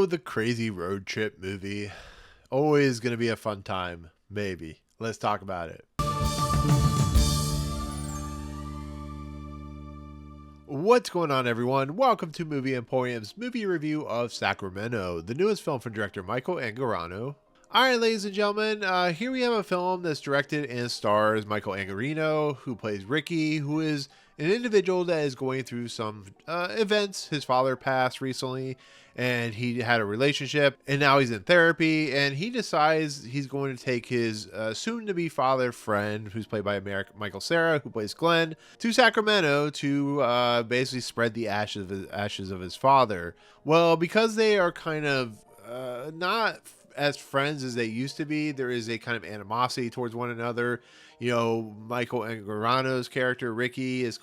So, the crazy road trip movie. Always going to be a fun time. Maybe. Let's talk about it. What's going on, everyone? Welcome to Movie Emporium's movie review of Sacramento, the newest film from director Michael Angarano. Alright, ladies and gentlemen, here we have a film that's directed and stars Michael Angarano, who plays Ricky, who is an individual that is going through some events. His father passed recently, and he had a relationship, and now he's in therapy, and he decides he's going to take his soon-to-be father friend, who's played by Michael Cera, who plays Glenn, to Sacramento to basically spread the ashes of his father. Well, because they are kind of not as friends as they used to be, there is a kind of animosity towards one another. You know, Michael Angarano's character Ricky is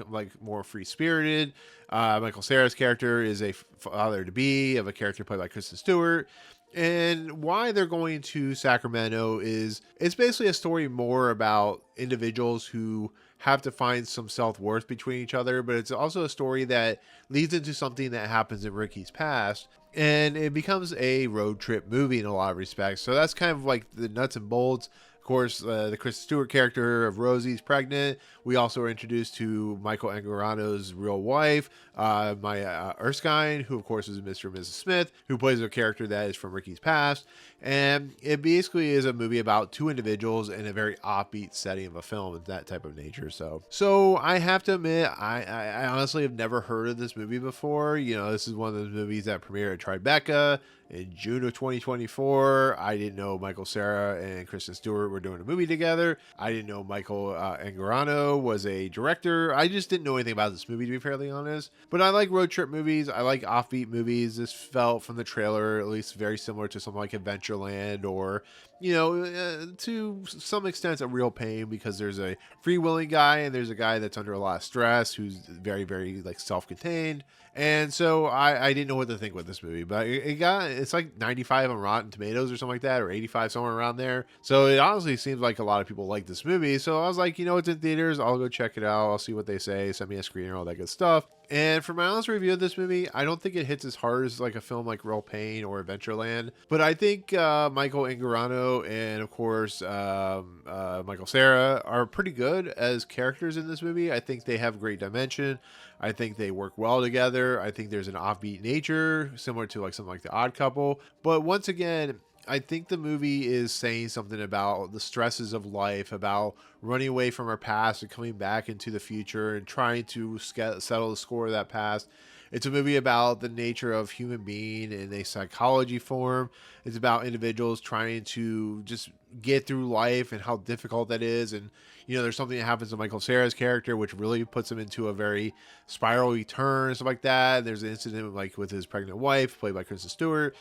like more free spirited. Michael Cera's character is a father to be of a character played by Kristen Stewart. And why they're going to Sacramento is it's basically a story more about individuals who have to find some self-worth between each other, but it's also a story that leads into something that happens in Ricky's past, and it becomes a road trip movie in a lot of respects. So that's kind of like the nuts and bolts. Of course, the Kristen Stewart character of Rosie's pregnant. We also are introduced to Michael Angarano's real wife, Erskine, who of course is Mr. and Mrs. Smith, who plays a character that is from Ricky's past. And it basically is a movie about two individuals in a very offbeat setting of a film of that type of nature. So I have to admit, I honestly have never heard of this movie before. You know, this is one of those movies that premiered at Tribeca in June of 2024. I didn't know Michael Cera and Kristen Stewart were doing a movie together. I didn't know Michael Angarano was a director. I just didn't know anything about this movie, to be fairly honest. But I like road trip movies. I like offbeat movies. This felt from the trailer at least very similar to something like Adventureland or, you know, to some extent a Real Pain, because there's a free-willing guy and there's a guy that's under a lot of stress who's very, very like self-contained. And so I didn't know what to think with this movie, but it's like 95 on Rotten Tomatoes or something like that, or 85, somewhere around there. So it honestly seems like a lot of people like this movie. So I was like, you know, it's in theaters. I'll go check it out. I'll see what they say. Send me a screener, all that good stuff. And for my honest review of this movie, I don't think it hits as hard as like a film like Real Pain or Adventureland. But I think Michael Angarano and of course Michael Cera are pretty good as characters in this movie. I think they have great dimension. I think they work well together. I think there's an offbeat nature similar to like something like The Odd Couple. But once again, I think the movie is saying something about the stresses of life, about running away from our past and coming back into the future and trying to settle the score of that past. It's a movie about the nature of human being in a psychology form. It's about individuals trying to just get through life and how difficult that is. And, you know, there's something that happens to Michael Cera's character, which really puts him into a very spirally turn and stuff like that. There's an incident like with his pregnant wife, played by Kristen Stewart.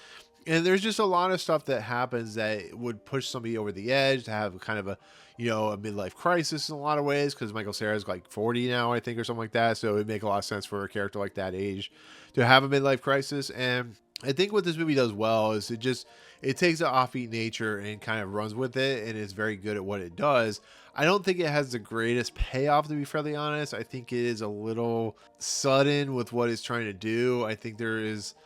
And there's just a lot of stuff that happens that would push somebody over the edge to have kind of a, you know, a midlife crisis in a lot of ways, because Michael Cera's like 40 now, I think, or something like that. So it would make a lot of sense for a character like that age to have a midlife crisis. And I think what this movie does well is it takes an offbeat nature and kind of runs with it, and is very good at what it does. I don't think it has the greatest payoff, to be fairly honest. I think it is a little sudden with what it's trying to do. I think there is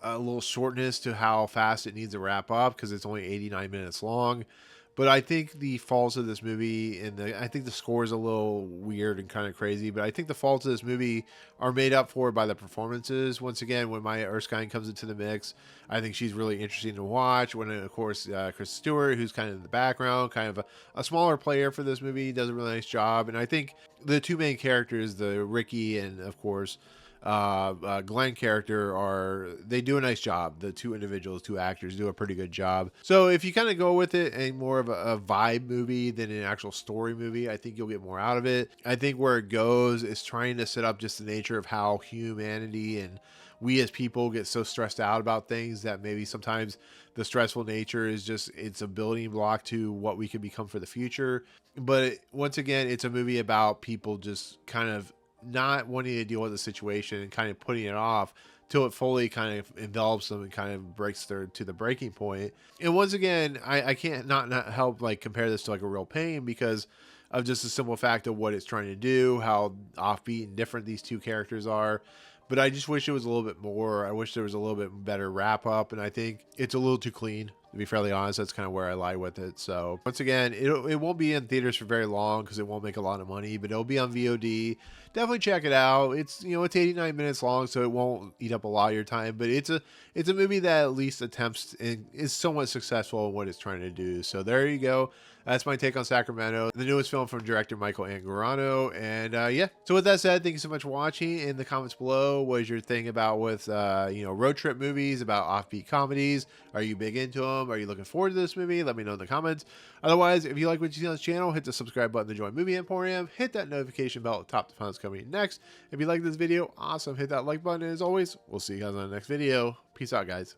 a little shortness to how fast it needs to wrap up, because it's only 89 minutes long. But I think the faults of this movie, and I think the score is a little weird and kind of crazy, but I think the faults of this movie are made up for by the performances. Once again, when Maya Erskine comes into the mix, I think she's really interesting to watch. When, of course, Kristen Stewart, who's kind of in the background, kind of a smaller player for this movie, does a really nice job. And I think the two main characters, the Ricky and, of course, Glenn character, they do a nice job. The two actors do a pretty good job. So if you kind of go with it and more of a vibe movie than an actual story movie, I think you'll get more out of it. I think where it goes is trying to set up just the nature of how humanity and we as people get so stressed out about things that maybe sometimes the stressful nature is just, it's a building block to what we can become for the future. But once again, it's a movie about people just kind of not wanting to deal with the situation and kind of putting it off till it fully kind of envelops them and kind of breaks to the breaking point. And once again, I can't not help like compare this to like a Real Pain, because of just the simple fact of what it's trying to do, how offbeat and different these two characters are. but I just wish it was a little bit more. I wish there was a little bit better wrap up, and I think it's a little too clean. To be fairly honest, that's kind of where I lie with it. So once again, it won't be in theaters for very long because it won't make a lot of money, but it'll be on VOD. Definitely check it out. It's, you know, it's 89 minutes long, so it won't eat up a lot of your time, but it's a movie that at least attempts and is somewhat successful in what it's trying to do. So there you go. That's my take on Sacramento, the newest film from director Michael Angarano. And yeah, so with that said, thank you so much for watching. In the comments below, what is your thing about with you know, road trip movies, about offbeat comedies? Are you big into them? Are you looking forward to this movie? Let me know in the comments. Otherwise, if you like what you see on this channel, hit the subscribe button to join Movie Emporium. Hit that notification bell at the top to find what's coming next. If you like this video, awesome. Hit that like button. And as always, we'll see you guys on the next video. Peace out, guys.